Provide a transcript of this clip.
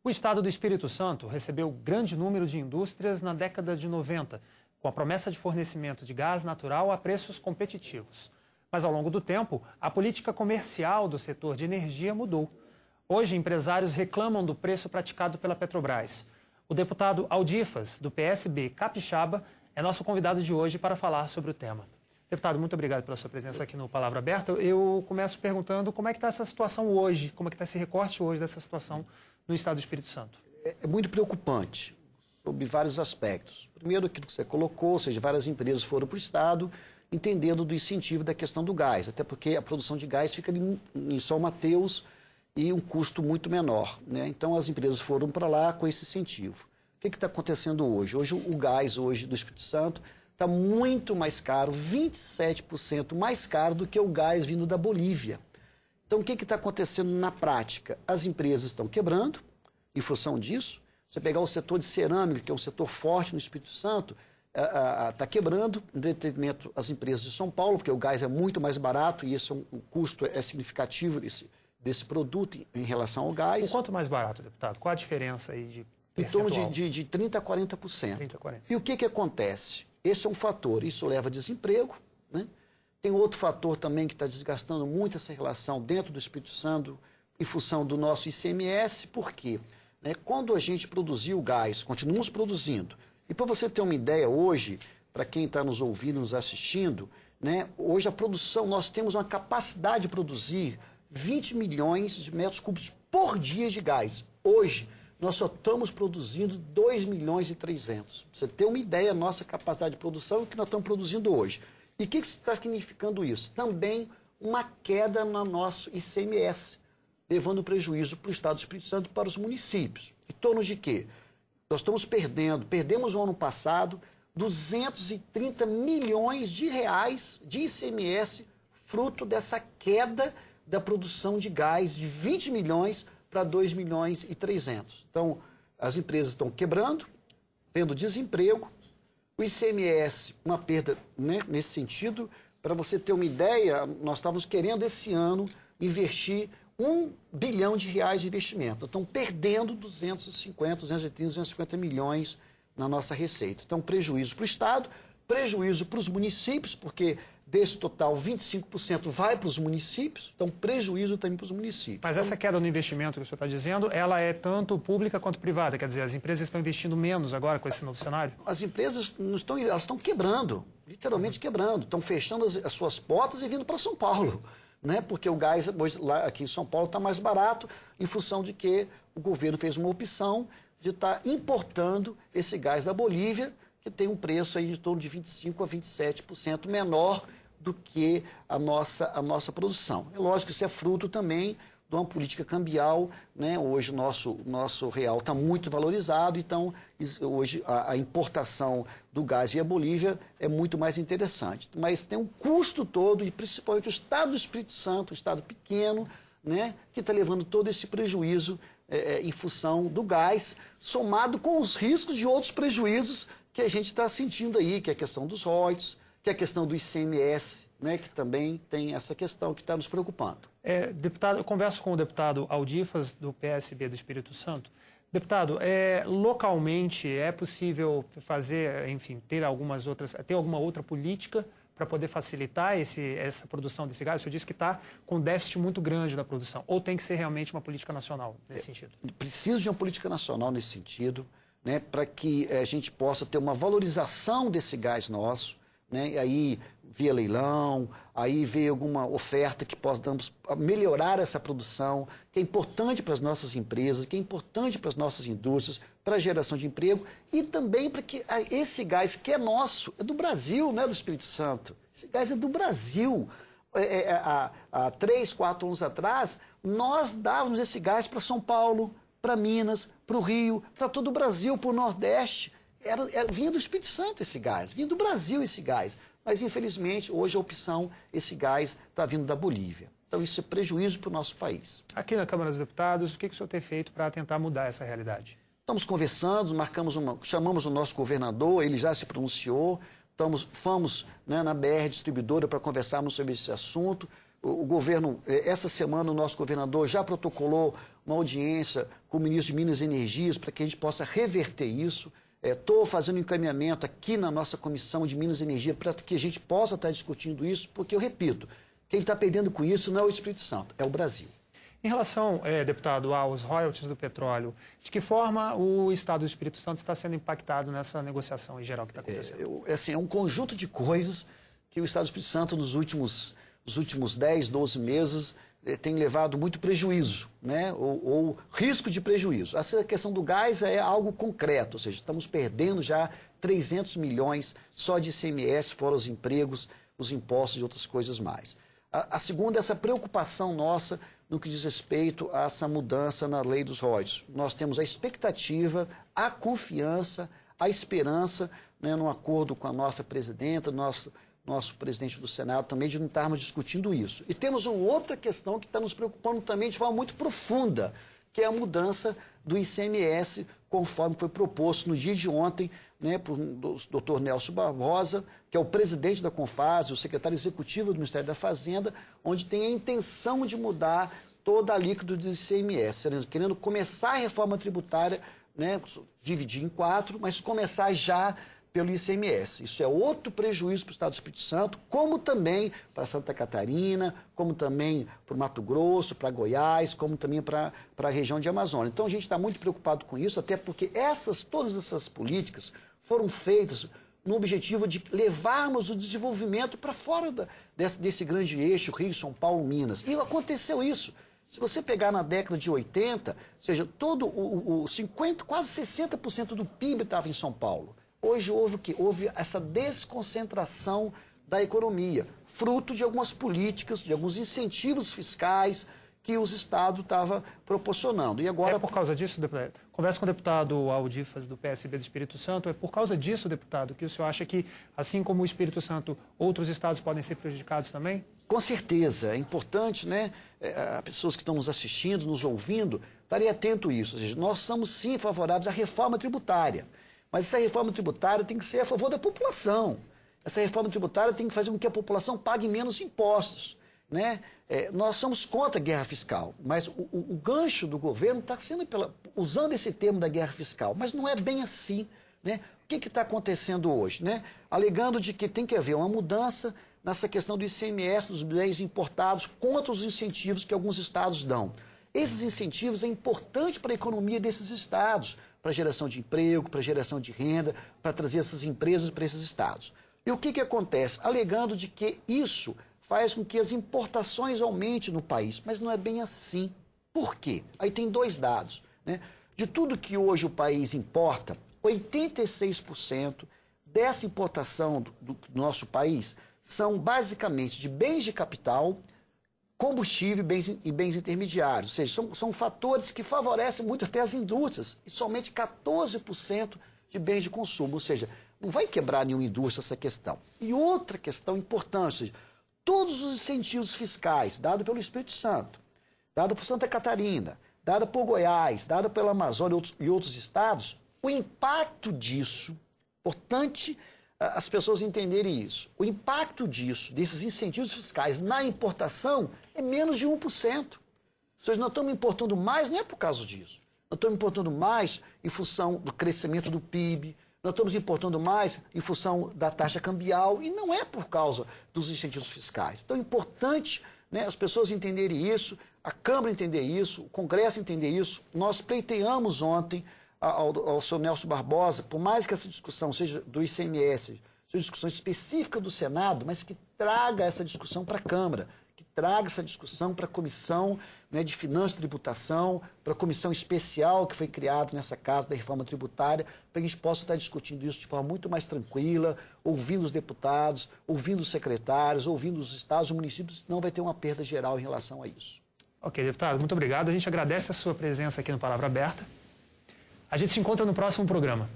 O estado do Espírito Santo recebeu grande número de indústrias na década de 90, com a promessa de fornecimento de gás natural a preços competitivos. Mas, ao longo do tempo, a política comercial do setor de energia mudou. Hoje, empresários reclamam do preço praticado pela Petrobras. O deputado Aldifas, do PSB Capixaba, é nosso convidado de hoje para falar sobre o tema. Deputado, muito obrigado pela sua presença aqui no Palavra Aberta. Eu começo perguntando como é que está essa situação hoje, como é que está esse recorte hoje dessa situação no estado do Espírito Santo. É muito preocupante, sob vários aspectos. Primeiro, aquilo que você colocou, ou seja, várias empresas foram para o estado, entendendo do incentivo da questão do gás, até porque a produção de gás fica ali em São Mateus e um custo muito menor, né? Então, as empresas foram para lá com esse incentivo. O que está acontecendo hoje? Hoje, o gás do Espírito Santo está muito mais caro, 27% mais caro do que o gás vindo da Bolívia. Então, o que está acontecendo na prática? As empresas estão quebrando, em função disso. Você pegar o setor de cerâmica, que é um setor forte no Espírito Santo, está quebrando, em detrimento às empresas de São Paulo, porque o gás é muito mais barato e o custo é significativo desse produto em relação ao gás. O quanto mais barato, deputado? Qual a diferença aí de percentual? percentual? Em torno de 30% a 40%. 30 a 40%. E o que acontece? Esse é um fator, isso leva a desemprego, né? Tem outro fator também que está desgastando muito essa relação dentro do Espírito Santo, em função do nosso ICMS. Por quê? Quando a gente produziu o gás, continuamos produzindo. E para você ter uma ideia hoje, para quem está nos ouvindo, nos assistindo, hoje a produção, nós temos uma capacidade de produzir 20 milhões de metros cúbicos por dia de gás. Hoje, nós só estamos produzindo 2 milhões e 300. Pra você ter uma ideia, nossa capacidade de produção é o que nós estamos produzindo hoje. E o que está significando isso? Também uma queda no nosso ICMS, levando prejuízo para o Estado do Espírito Santo e para os municípios. Em torno de quê? Nós estamos perdemos no ano passado 230 milhões de reais de ICMS, fruto dessa queda da produção de gás de 20 milhões para 2 milhões e 300. Então, as empresas estão quebrando, tendo desemprego, o ICMS, uma perda, nesse sentido. Para você ter uma ideia, nós estávamos querendo esse ano investir 1 bilhão de reais de investimento. Estão perdendo 250, 230, 250 milhões na nossa receita. Então, prejuízo para o Estado, prejuízo para os municípios, porque desse total, 25% vai para os municípios, então prejuízo também para os municípios. Mas essa queda no investimento que o senhor está dizendo, ela é tanto pública quanto privada? Quer dizer, as empresas estão investindo menos agora com esse novo cenário? As empresas elas estão quebrando, literalmente quebrando, estão fechando as suas portas e vindo para São Paulo, porque o gás hoje, lá, aqui em São Paulo está mais barato, em função de que o governo fez uma opção de estar importando esse gás da Bolívia, que tem um preço aí de torno de 25% a 27% menor do que a nossa produção. É lógico que isso é fruto também de uma política cambial, Hoje o nosso real está muito valorizado, então hoje a importação do gás via Bolívia é muito mais interessante. Mas tem um custo todo, e principalmente o Estado do Espírito Santo, um estado pequeno, que está levando todo esse prejuízo em função do gás, somado com os riscos de outros prejuízos que a gente está sentindo aí, que é a questão dos royalties, que é a questão do ICMS, que também tem essa questão que está nos preocupando. Deputado, eu converso com o deputado Aldifas, do PSB do Espírito Santo. Deputado, localmente é possível fazer, enfim, ter alguma outra política para poder facilitar essa produção desse gás? O senhor disse que está com um déficit muito grande da produção, ou tem que ser realmente uma política nacional nesse sentido? Precisa de uma política nacional nesse sentido, para que a gente possa ter uma valorização desse gás nosso, e aí via leilão, aí vê alguma oferta que possa melhorar essa produção, que é importante para as nossas empresas, que é importante para as nossas indústrias, para a geração de emprego, e também para que esse gás que é nosso, é do Brasil, não é do Espírito Santo. Esse gás é do Brasil. Há 3, 4 anos atrás, nós dávamos esse gás para São Paulo, para Minas, para o Rio, para todo o Brasil, para o Nordeste. Vinha do Espírito Santo esse gás, vinha do Brasil esse gás. Mas, infelizmente, hoje a opção, esse gás está vindo da Bolívia. Então, isso é prejuízo para o nosso país. Aqui na Câmara dos Deputados, o que o senhor tem feito para tentar mudar essa realidade? Estamos conversando, chamamos o nosso governador, ele já se pronunciou, fomos na BR Distribuidora para conversarmos sobre esse assunto. O governo, essa semana, o nosso governador já protocolou uma audiência com o ministro de Minas e Energias para que a gente possa reverter isso. Estou fazendo um encaminhamento aqui na nossa Comissão de Minas e Energia para que a gente possa estar discutindo isso, porque, eu repito, quem está perdendo com isso não é o Espírito Santo, é o Brasil. Em relação, deputado, aos royalties do petróleo, de que forma o Estado do Espírito Santo está sendo impactado nessa negociação em geral que está acontecendo? É um conjunto de coisas que o Estado do Espírito Santo, nos últimos 10, 12 meses, tem levado muito prejuízo, né? ou risco de prejuízo. Essa questão do gás é algo concreto, ou seja, estamos perdendo já 300 milhões só de ICMS, fora os empregos, os impostos e outras coisas mais. A segunda é essa preocupação nossa no que diz respeito a essa mudança na lei dos royalties. Nós temos a expectativa, a confiança, a esperança, né, num acordo com a nossa presidenta, nosso presidente do Senado também, de não estarmos discutindo isso. E temos uma outra questão que está nos preocupando também de forma muito profunda, que é a mudança do ICMS, conforme foi proposto no dia de ontem, né, por Dr. Nelson Barbosa, que é o presidente da Confase, o secretário executivo do Ministério da Fazenda, onde tem a intenção de mudar toda a alíquota do ICMS, querendo começar a reforma tributária, né, dividir em 4, mas começar já pelo ICMS. Isso é outro prejuízo para o Estado do Espírito Santo, como também para Santa Catarina, como também para o Mato Grosso, para Goiás, como também para a região de Amazônia. Então a gente está muito preocupado com isso, até porque todas essas políticas foram feitas no objetivo de levarmos o desenvolvimento para fora desse grande eixo Rio, São Paulo, Minas. E aconteceu isso. Se você pegar na década de 80, ou seja, quase 60% do PIB estava em São Paulo. Hoje houve o quê? Houve essa desconcentração da economia, fruto de algumas políticas, de alguns incentivos fiscais que os estados estavam proporcionando. E agora... É por causa disso, deputado? Conversa com o deputado Aldifas, do PSB do Espírito Santo. É por causa disso, deputado, que o senhor acha que, assim como o Espírito Santo, outros estados podem ser prejudicados também? Com certeza. É importante, né? As pessoas que estão nos assistindo, nos ouvindo, estarem atentos a isso. Ou seja, nós somos, sim, favoráveis à reforma tributária. Mas essa reforma tributária tem que ser a favor da população. Essa reforma tributária tem que fazer com que a população pague menos impostos, né? Nós somos contra a guerra fiscal, mas o gancho do governo está sendo usando esse termo da guerra fiscal, mas não é bem assim, né? O que está acontecendo hoje, né? Alegando de que tem que haver uma mudança nessa questão do ICMS dos bens importados contra os incentivos que alguns estados dão. Esses incentivos é importante para a economia desses estados, para a geração de emprego, para a geração de renda, para trazer essas empresas para esses estados. E o que acontece? Alegando de que isso faz com que as importações aumentem no país, mas não é bem assim. Por quê? Aí tem dois dados, né? De tudo que hoje o país importa, 86% dessa importação do nosso país são basicamente de bens de capital, combustível e bens intermediários, ou seja, são fatores que favorecem muito até as indústrias, e somente 14% de bens de consumo, ou seja, não vai quebrar nenhuma indústria essa questão. E outra questão importante, ou seja, todos os incentivos fiscais dados pelo Espírito Santo, dados por Santa Catarina, dados por Goiás, dados pela Amazônia e outros estados, o impacto disso, importante as pessoas entenderem isso, o impacto disso, desses incentivos fiscais na importação é menos de 1%. Ou seja, nós estamos importando mais, não é por causa disso. Nós estamos importando mais em função do crescimento do PIB, nós estamos importando mais em função da taxa cambial e não é por causa dos incentivos fiscais. Então é importante, né, as pessoas entenderem isso, a Câmara entender isso, o Congresso entender isso. Nós pleiteamos ontem ao senhor Nelson Barbosa, por mais que essa discussão seja do ICMS, seja discussão específica do Senado, mas que traga essa discussão para a Câmara, que traga essa discussão para a Comissão, né, de Finanças e Tributação, para a comissão especial que foi criada nessa casa da reforma tributária, para que a gente possa estar discutindo isso de forma muito mais tranquila, ouvindo os deputados, ouvindo os secretários, ouvindo os estados e municípios, senão vai ter uma perda geral em relação a isso. Ok, deputado, muito obrigado. A gente agradece a sua presença aqui no Palavra Aberta. A gente se encontra no próximo programa.